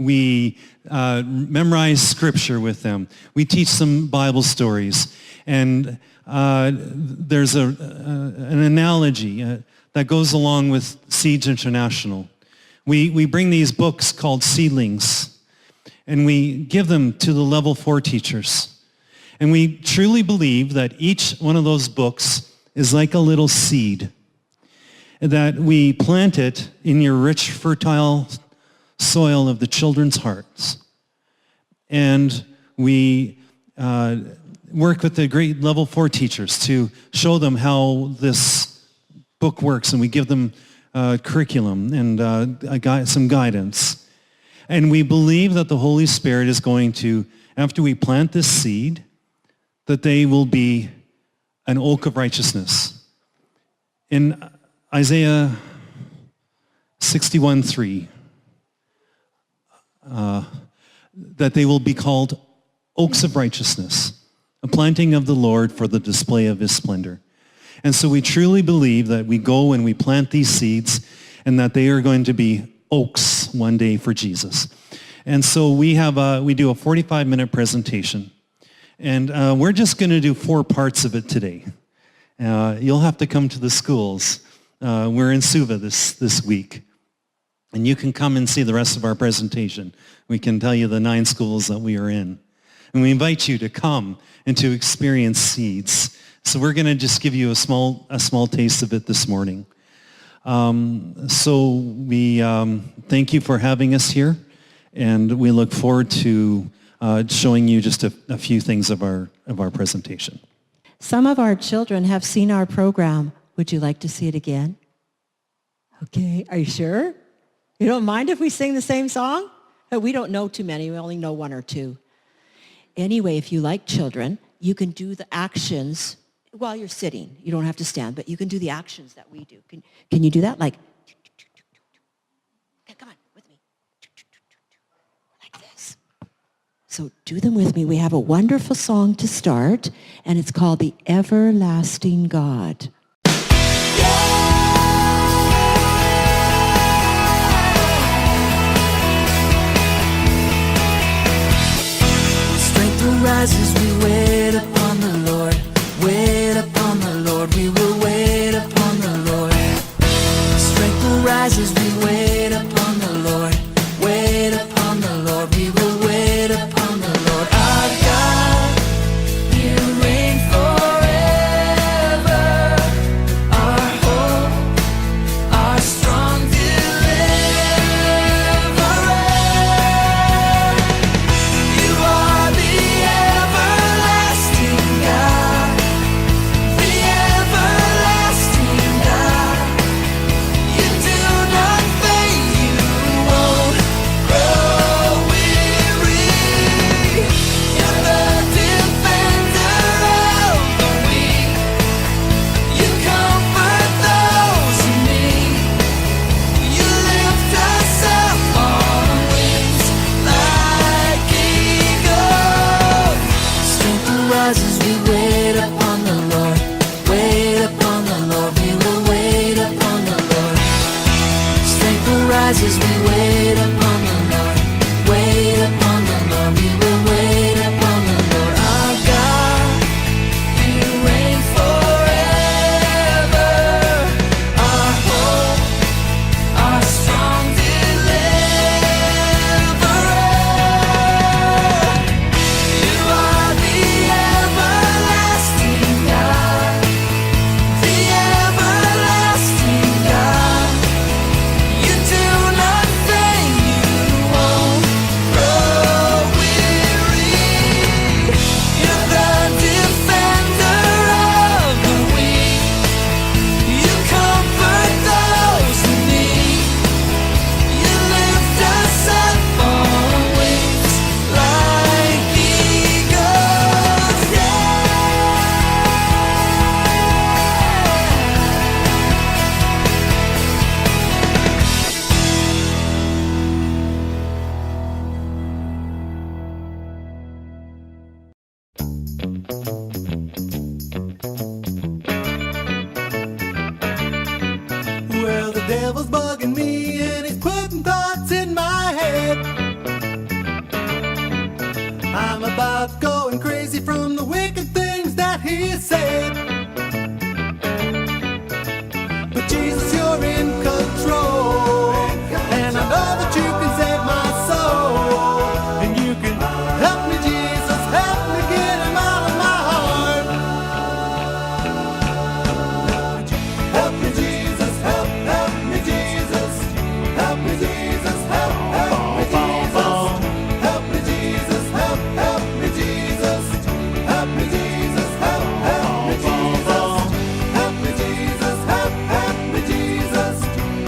We memorize scripture with them. We teach them Bible stories. And there's an analogy that goes along with Seeds International. We bring these books called seedlings, and we give them to the level 4 teachers. And we truly believe that each one of those books is like a little seed, that we plant it in your rich, fertile soil of the children's hearts. And we work with the great level 4 teachers to show them how this book works, and we give them curriculum and some guidance. And we believe that the Holy Spirit is going to, after we plant this seed, that they will be an oak of righteousness. In Isaiah 61:3, that they will be called oaks of righteousness, a planting of the Lord for the display of his splendor. And so we truly believe that we go and we plant these seeds and that they are going to be oaks one day for Jesus. And so we do a 45-minute presentation. And we're just going to do 4 parts of it today. You'll have to come to the schools. We're in Suva this week. And you can come and see the rest of our presentation. We can tell you the 9 schools that we are in. And we invite you to come and to experience seeds. So we're going to just give you a small taste of it this morning. So we thank you for having us here. And we look forward to showing you just a few things of our presentation. Some of our children have seen our program. Would you like to see it again? Okay, are you sure? You don't mind if we sing the same song? We don't know too many, we only know 1 or 2. Anyway, if you like children, you can do the actions while you're sitting. You don't have to stand, but you can do the actions that we do. Can you do that? Like, okay, come on, with me. Like this. So do them with me. We have a wonderful song to start, and it's called The Everlasting God. Strength rises, we wait upon the Lord. Wait upon the Lord, we will wait upon the Lord. Strength rises, we wait upon the Lord. Wait upon the Lord, we will wait upon the Lord. Our God, you reign forever. Our hope, our strong deliverer. You are the everlasting I'm about going crazy from the wicked things that he said. But Jesus, you're in control, and I know that you can save my soul. And you can help me, Jesus, help me get him out of my heart. Help me, Jesus, help me, Jesus. Help me, Jesus, help me, Jesus. Help me, Jesus, help me, Jesus. Help me, Jesus, help me, Jesus. Help me, Jesus, help me, Jesus.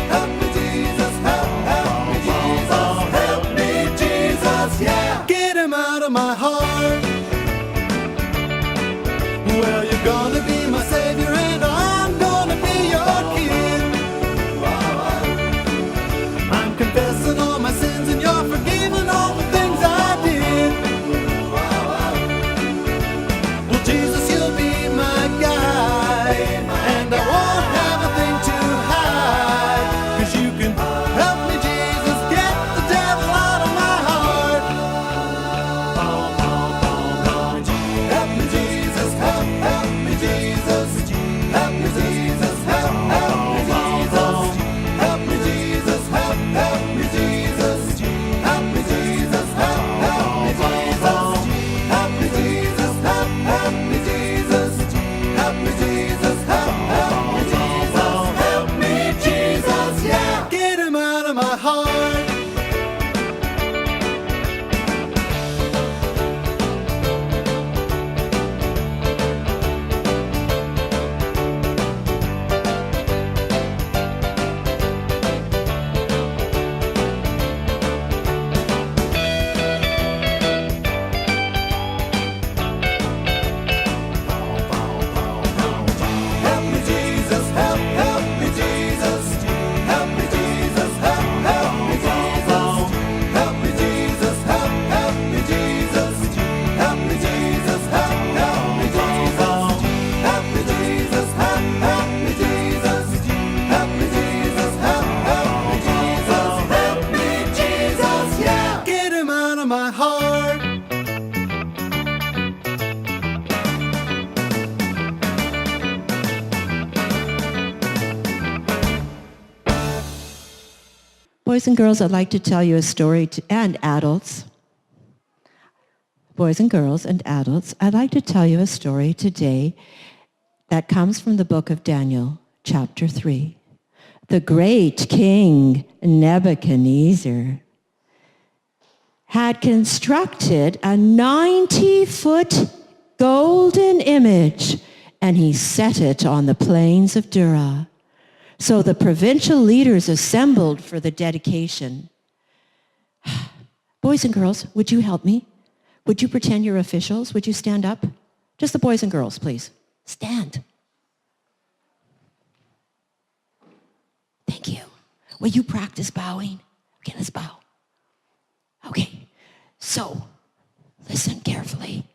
Help me, Jesus, help me, Jesus. Help me, Jesus, yeah. Get him out of my heart. Well, you're gonna be my savior and I'm gonna be your kid. I'm confessing all my sins and you're forgiving all the things I did. Well, Jesus, you'll be my guide, and I won't have a thing to hide. 'Cause you can help me, Jesus, get the devil out of my heart. Help me, Jesus, help me, Jesus. Help me, Jesus, help me, Jesus. Help me, Jesus, help me, Jesus. Help me, Jesus, help me, Jesus. Help me, Jesus, help me, Jesus. Help me, Jesus, help me, Jesus. Help me, Jesus, yeah. Get him out of my heart. Help me, Jesus, help me, Jesus. Help me, Jesus, help me, Jesus. Help me, Jesus, help me, Jesus. Help me, Jesus, help me, Jesus. Help me, Jesus, help me, Jesus. Help me, Jesus, help me, Jesus. Help me, Jesus, yeah. Get him out of my heart. Boys and girls, I'd like to tell you a story, and adults. Boys and girls and adults, I'd like to tell you a story today that comes from the book of Daniel, chapter 3. The great king Nebuchadnezzar had constructed a 90-foot golden image, and he set it on the plains of Dura. So the provincial leaders assembled for the dedication. Boys and girls, would you help me? Would you pretend you're officials? Would you stand up? Just the boys and girls, please. Stand. Thank you. Will you practice bowing? Okay, let's bow. Okay, so listen carefully.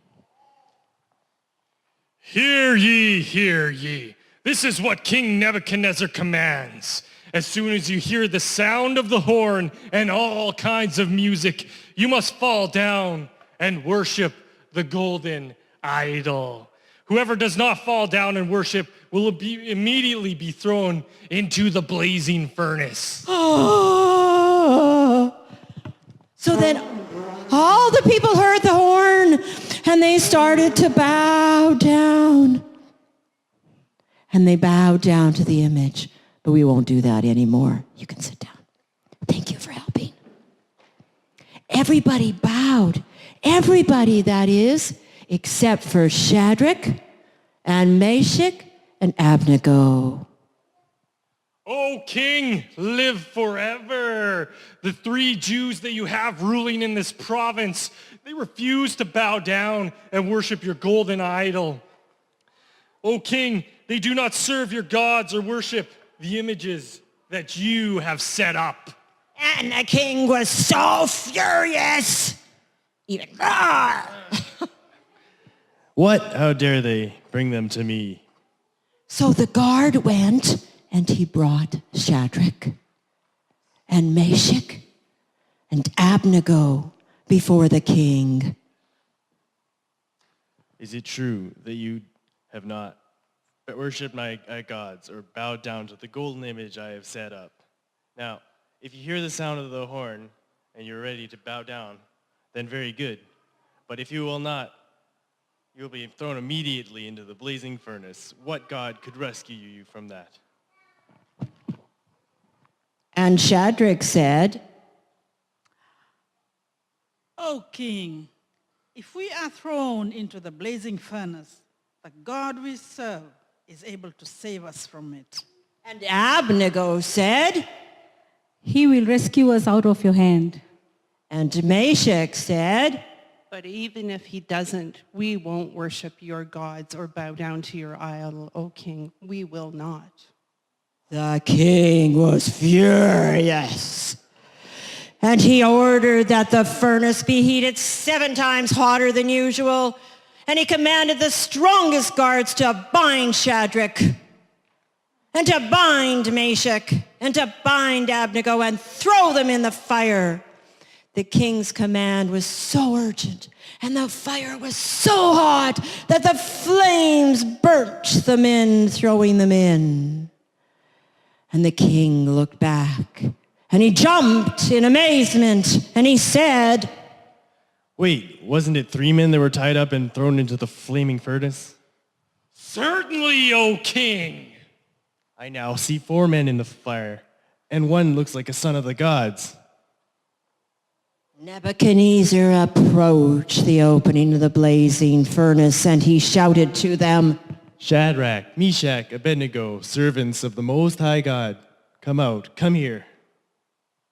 Hear ye, hear ye. This is what King Nebuchadnezzar commands. As soon as you hear the sound of the horn and all kinds of music, you must fall down and worship the golden idol. Whoever does not fall down and worship will immediately be thrown into the blazing furnace. Oh. So then all the people heard the horn and they started to bow down. And they bowed down to the image. But we won't do that anymore. You can sit down. Thank you for helping. Everybody bowed. Everybody, that is, except for Shadrach and Meshach and Abednego. O king, live forever. The 3 Jews that you have ruling in this province, they refuse to bow down and worship your golden idol. O king, they do not serve your gods or worship the images that you have set up. And the king was so furious. Even more. What? How dare they bring them to me? So the guard went and he brought Shadrach and Meshach and Abednego before the king. Is it true that you have not worshipped my gods or bowed down to the golden image I have set up? Now, if you hear the sound of the horn and you're ready to bow down, then very good. But if you will not, you will be thrown immediately into the blazing furnace. What God could rescue you from that? And Shadrach said, O king, if we are thrown into the blazing furnace, the God we serve is able to save us from it. and Abnego said, He will rescue us out of your hand. and Meshach said, But even if he doesn't, we won't worship your gods or bow down to your idol, O king. We will not. The king was furious, and he ordered that the furnace be heated 7 times hotter than usual, and he commanded the strongest guards to bind Shadrach, and to bind Meshach, and to bind Abednego, and throw them in the fire. The king's command was so urgent, and the fire was so hot that the flames burnt the men throwing them in. And the king looked back, and he jumped in amazement, and he said, Wait, wasn't it 3 men that were tied up and thrown into the flaming furnace? Certainly, O king. I now see 4 men in the fire, and one looks like a son of the gods. Nebuchadnezzar approached the opening of the blazing furnace, and he shouted to them, Shadrach, Meshach, Abednego, servants of the Most High God, come out, come here.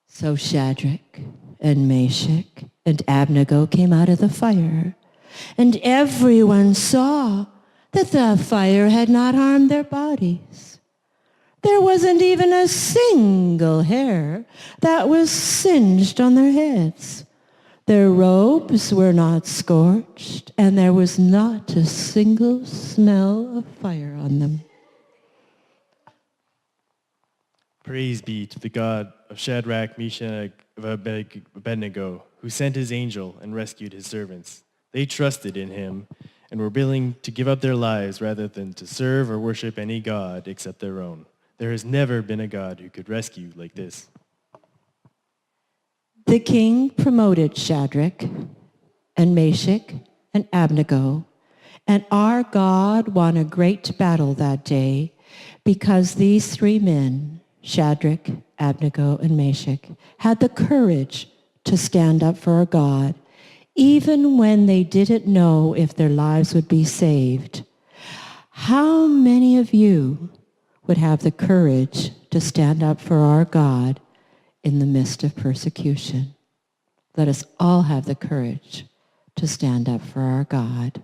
So Shadrach and Meshach and Abednego came out of the fire, and everyone saw that the fire had not harmed their bodies. There wasn't even a single hair that was singed on their heads. Their robes were not scorched, and there was not a single smell of fire on them. Praise be to the God of Shadrach, Meshach, of Abednego, who sent his angel and rescued his servants. They trusted in him and were willing to give up their lives rather than to serve or worship any god except their own. There has never been a God who could rescue like this. The king promoted Shadrach and Meshach and Abednego, and our God won a great battle that day because these 3 men, Shadrach, Abednego, and Meshach, had the courage to stand up for our God, even when they didn't know if their lives would be saved. How many of you would have the courage to stand up for our God in the midst of persecution? Let us all have the courage to stand up for our God.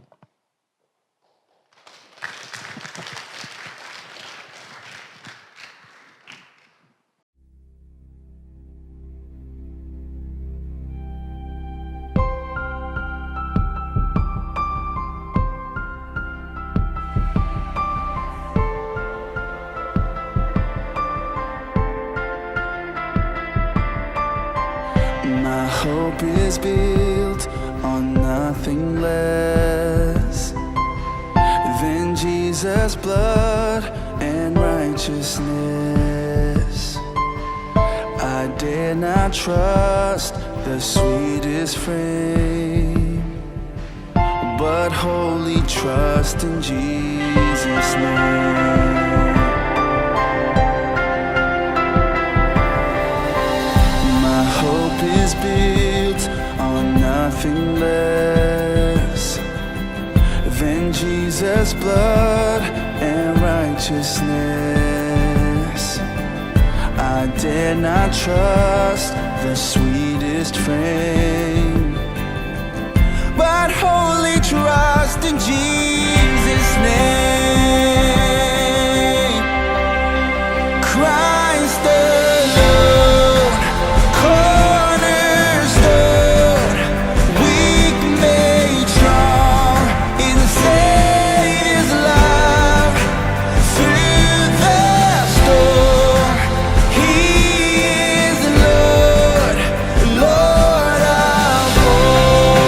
My hope is built on nothing less than Jesus' blood and righteousness. I dare not trust the sweetest frame, but wholly trust in Jesus' name. My hope is built on nothing less than Jesus' blood and righteousness. I dare not trust the sweetest frame, but wholly trust in Jesus' name. Christ alone, cornerstone, weak made strong in the Savior's love. Through the storm, He is the Lord, Lord of all.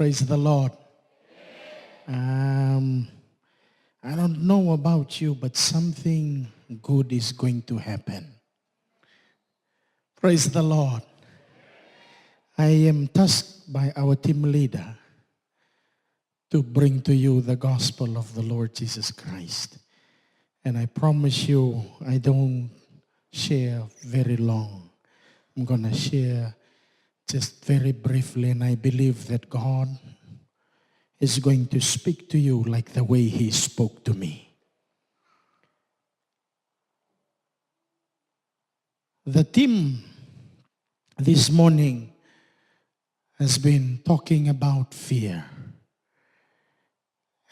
Praise the Lord. I don't know about you, but something good is going to happen. Praise the Lord. I am tasked by our team leader to bring to you the gospel of the Lord Jesus Christ. And I promise you, I don't share very long. I'm going to share just very briefly, and I believe that God is going to speak to you like the way He spoke to me. The team this morning has been talking about fear.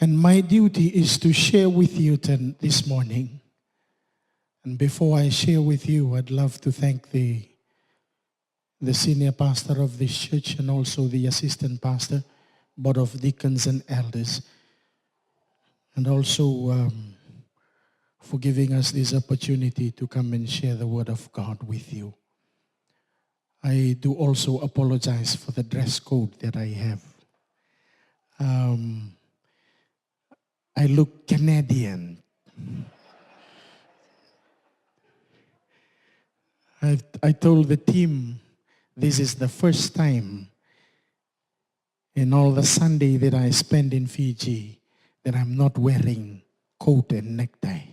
And my duty is to share with you this morning. And before I share with you, I'd love to thank the senior pastor of this church and also the assistant pastor, board of deacons and elders, and also for giving us this opportunity to come and share the word of God with you. I do also apologize for the dress code that I have. I look Canadian. I told the team this is the first time in all the Sunday that I spend in Fiji that I'm not wearing coat and necktie.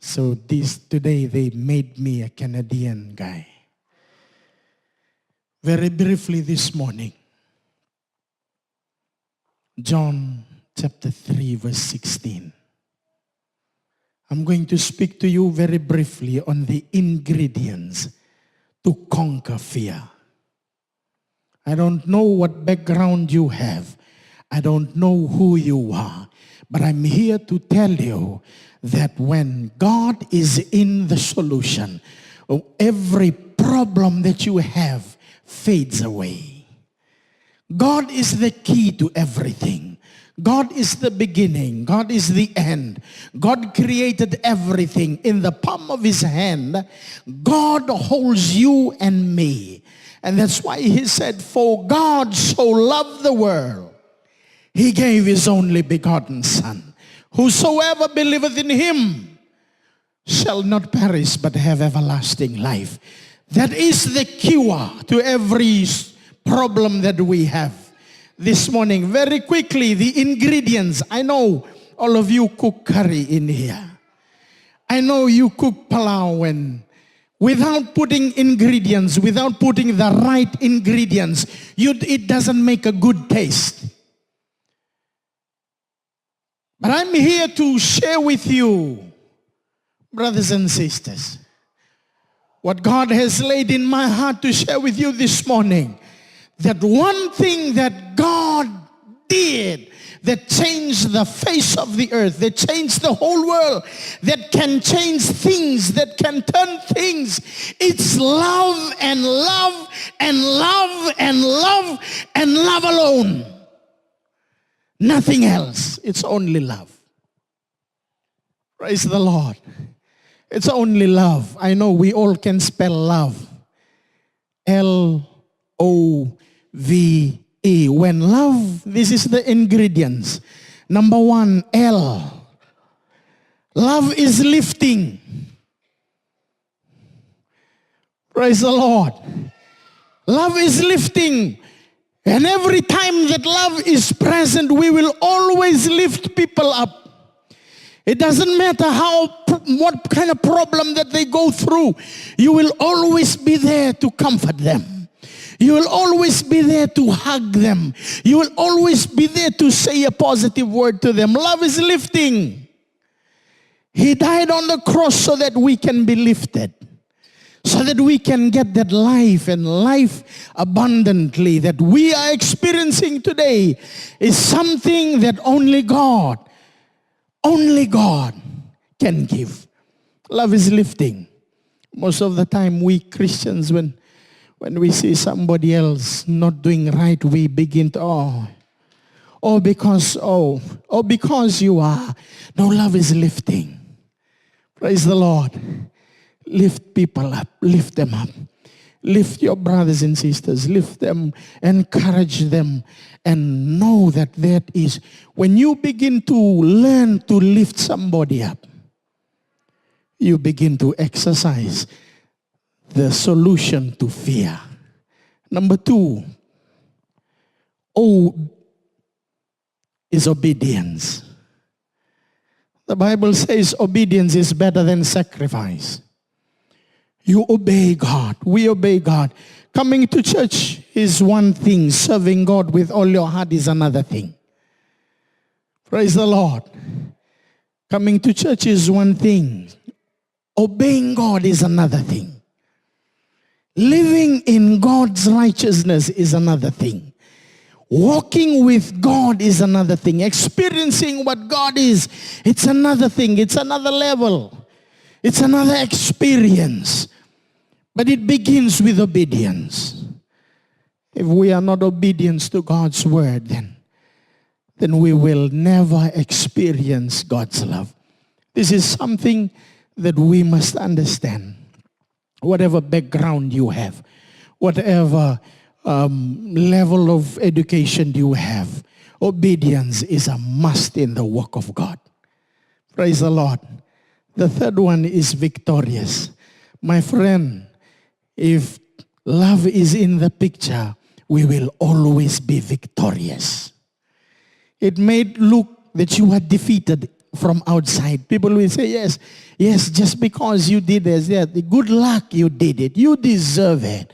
So today they made me a Canadian guy. Very briefly this morning, John chapter 3 verse 16. I'm going to speak to you very briefly on the ingredients to conquer fear. I don't know what background you have. I don't know who you are. But I'm here to tell you that when God is in the solution, every problem that you have fades away. God is the key to everything. God is the beginning. God is the end. God created everything in the palm of His hand. God holds you and me. And that's why He said, for God so loved the world, He gave His only begotten Son. Whosoever believeth in Him shall not perish but have everlasting life. That is the cure to every problem that we have. This morning, very quickly, the ingredients. I know all of you cook curry in here. I know you cook palau, and without putting ingredients, without putting the right ingredients, it doesn't make a good taste. But I'm here to share with you, brothers and sisters, what God has laid in my heart to share with you this morning. That one thing that God did that changed the face of the earth, that changed the whole world, that can change things, that can turn things, it's love and love and love and love and love alone. Nothing else. It's only love. Praise the Lord. It's only love. I know we all can spell love. L-O-V-E. When love, this is the ingredients. Number one, L. Love is lifting. Praise the Lord. Love is lifting. And every time that love is present, we will always lift people up. It doesn't matter what kind of problem that they go through. You will always be there to comfort them. You will always be there to hug them. You will always be there to say a positive word to them. Love is lifting. He died on the cross so that we can be lifted. So that we can get that life and life abundantly that we are experiencing today is something that only God can give. Love is lifting. Most of the time we Christians, when we see somebody else not doing right, we begin to, because you are. No, love is lifting. Praise the Lord. Lift people up. Lift them up. Lift your brothers and sisters. Lift them, encourage them, and know that is, when you begin to learn to lift somebody up, you begin to exercise the solution to fear. Number 2, is obedience. The Bible says obedience is better than sacrifice. You obey God. We obey God. Coming to church is one thing. Serving God with all your heart is another thing. Praise the Lord. Coming to church is one thing. Obeying God is another thing. Living in God's righteousness is another thing. Walking with God is another thing. Experiencing what God is, it's another thing. It's another level. It's another experience. But it begins with obedience. If we are not obedient to God's word, then we will never experience God's love. This is something that we must understand. Whatever background you have, whatever level of education you have, obedience is a must in the work of God. Praise the Lord. The third one is victorious. My friend, if love is in the picture, we will always be victorious. It may look that you are defeated from outside. People will say, yes, just because you did this, good luck you did it. You deserve it.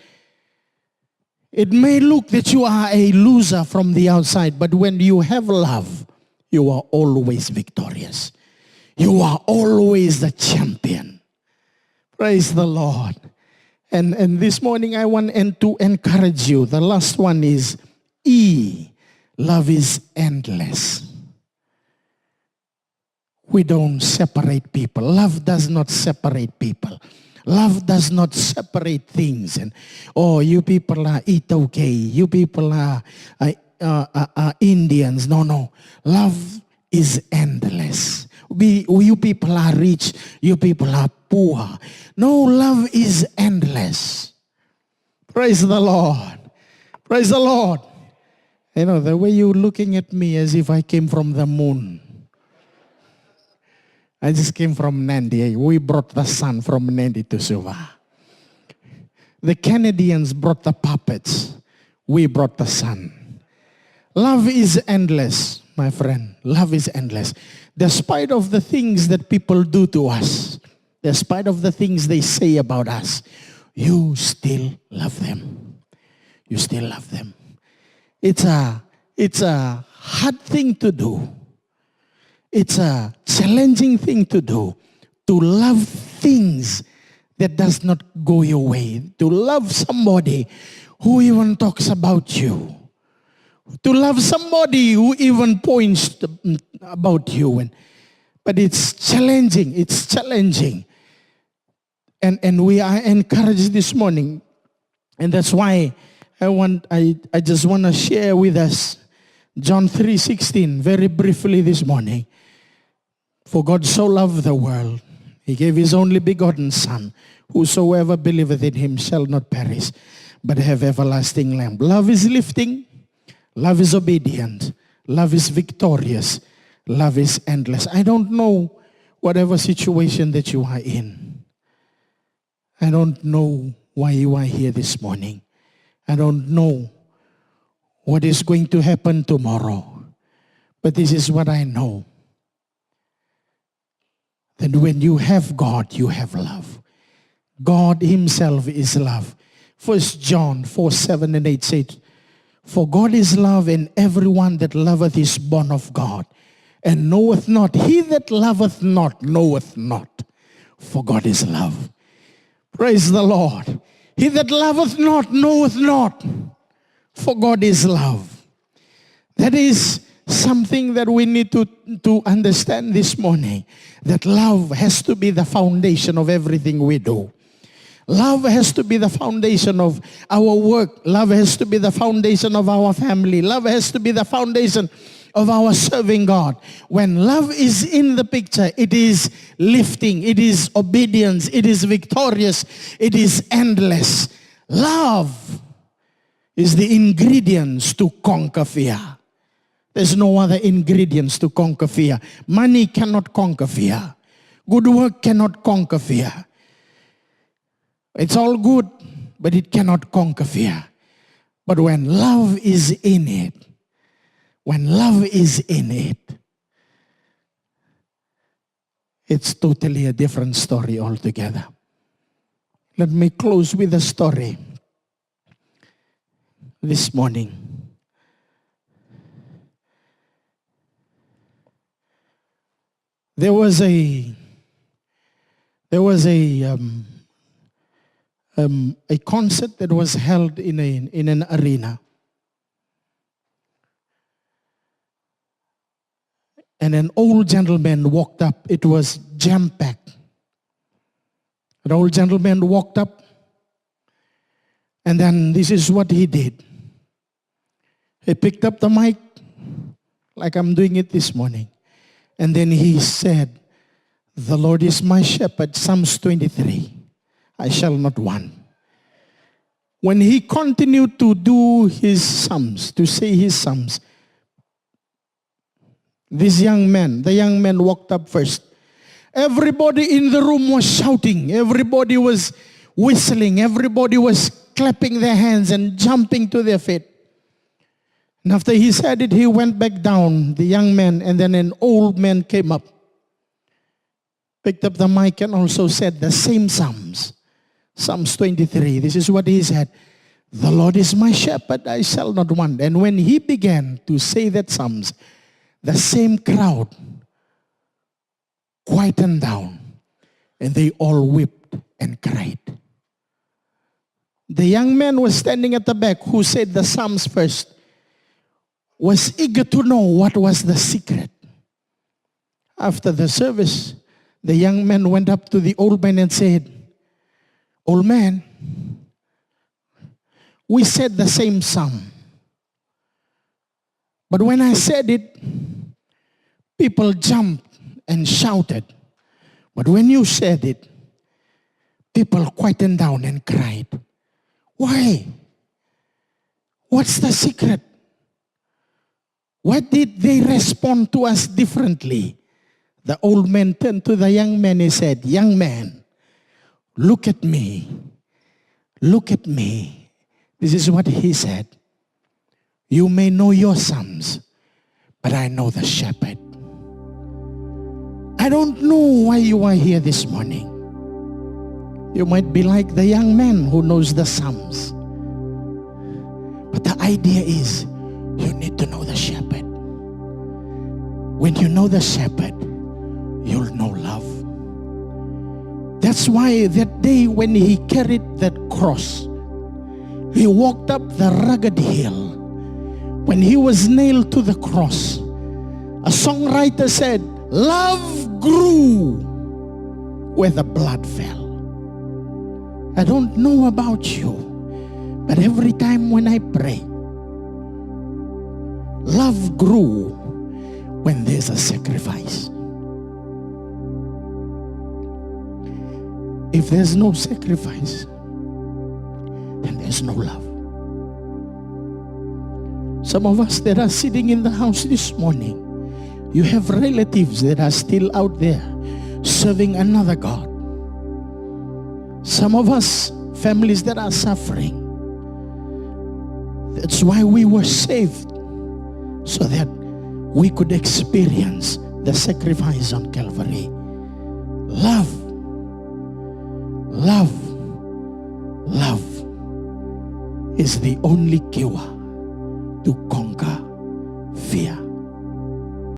It may look that you are a loser from the outside, but when you have love, you are always victorious. You are always the champion. Praise the Lord. And this morning I want to encourage you. The last one is E. Love is endless. We don't separate people. Love does not separate people. Love does not separate things. And you people are okay. You people are Indians. No. Love is endless. You people are rich. You people are poor. No, love is endless. Praise the Lord. Praise the Lord. You know, the way you're looking at me as if I came from the moon. I just came from Nandi. We brought the sun from Nandi to Suva. The Canadians brought the puppets. We brought the sun. Love is endless, my friend. Love is endless. Despite of the things that people do to us, despite of the things they say about us, you still love them. You still love them. It's a hard thing to do. It's a challenging thing to do, to love things that does not go your way, to love somebody who even talks about you, to love somebody who even points about you. But it's challenging. And we are encouraged this morning. And that's why I just want to share with us John 3:16 very briefly this morning. For God so loved the world, he gave his only begotten Son. Whosoever believeth in him shall not perish, but have everlasting life. Love is lifting. Love is obedient. Love is victorious. Love is endless. I don't know whatever situation that you are in. I don't know why you are here this morning. I don't know what is going to happen tomorrow. But this is what I know. That when you have God, you have love. God himself is love. 1 John 4:7-8 says, for God is love, and everyone that loveth is born of God, and knoweth not. He that loveth not knoweth not, for God is love. Praise the Lord. He that loveth not knoweth not, for God is love. That is something that we need to understand this morning, that love has to be the foundation of everything we do. Love has to be the foundation of our work. Love has to be the foundation of our family. Love has to be the foundation of our serving God. When love is in the picture, it is lifting, it is obedience, it is victorious, it is endless. Love is the ingredients to conquer fear. There's no other ingredients to conquer fear. Money cannot conquer fear. Good work cannot conquer fear. It's all good, but it cannot conquer fear. But when love is in it, it's totally a different story altogether. Let me close with a story this morning. There was a concert that was held in an arena. And an old gentleman walked up. It was jam-packed. An old gentleman walked up, and then this is what he did. He picked up the mic, like I'm doing it this morning, and then he said, "The Lord is my shepherd," Psalms 23, "I shall not want." When he continued to do his psalms, to say his psalms, the young man walked up first. Everybody in the room was shouting. Everybody was whistling. Everybody was clapping their hands and jumping to their feet. And after he said it, he went back down, the young man, and then an old man came up, picked up the mic and also said the same psalms. Psalms 23, this is what he said. "The Lord is my shepherd, I shall not want." And when he began to say that psalms, the same crowd quietened down, and they all wept and cried. The young man was standing at the back who said the psalms first, was eager to know what was the secret. After the service, the young man went up to the old man and said, "Old man, we said the same psalm. But when I said it, people jumped and shouted. But when you said it, people quietened down and cried. Why? What's the secret? Why did they respond to us differently?" The old man turned to the young man and said, "Young man, look at me. Look at me." This is what he said. "You may know your psalms, but I know the shepherd." I don't know why you are here this morning. You might be like the young man who knows the psalms. But the idea is, you need to know the shepherd. When you know the shepherd, you'll know love. That's why that day when he carried that cross, he walked up the rugged hill. When he was nailed to the cross, a songwriter said, "Love grew where the blood fell." I don't know about you, but every time when I pray, love grew when there's a sacrifice. If there's no sacrifice, then there's no love. Some of us that are sitting in the house this morning, you have relatives that are still out there serving another God. Some of us, families that are suffering. That's why we were saved, so that we could experience the sacrifice on Calvary. Love, love, love is the only cure to conquer fear.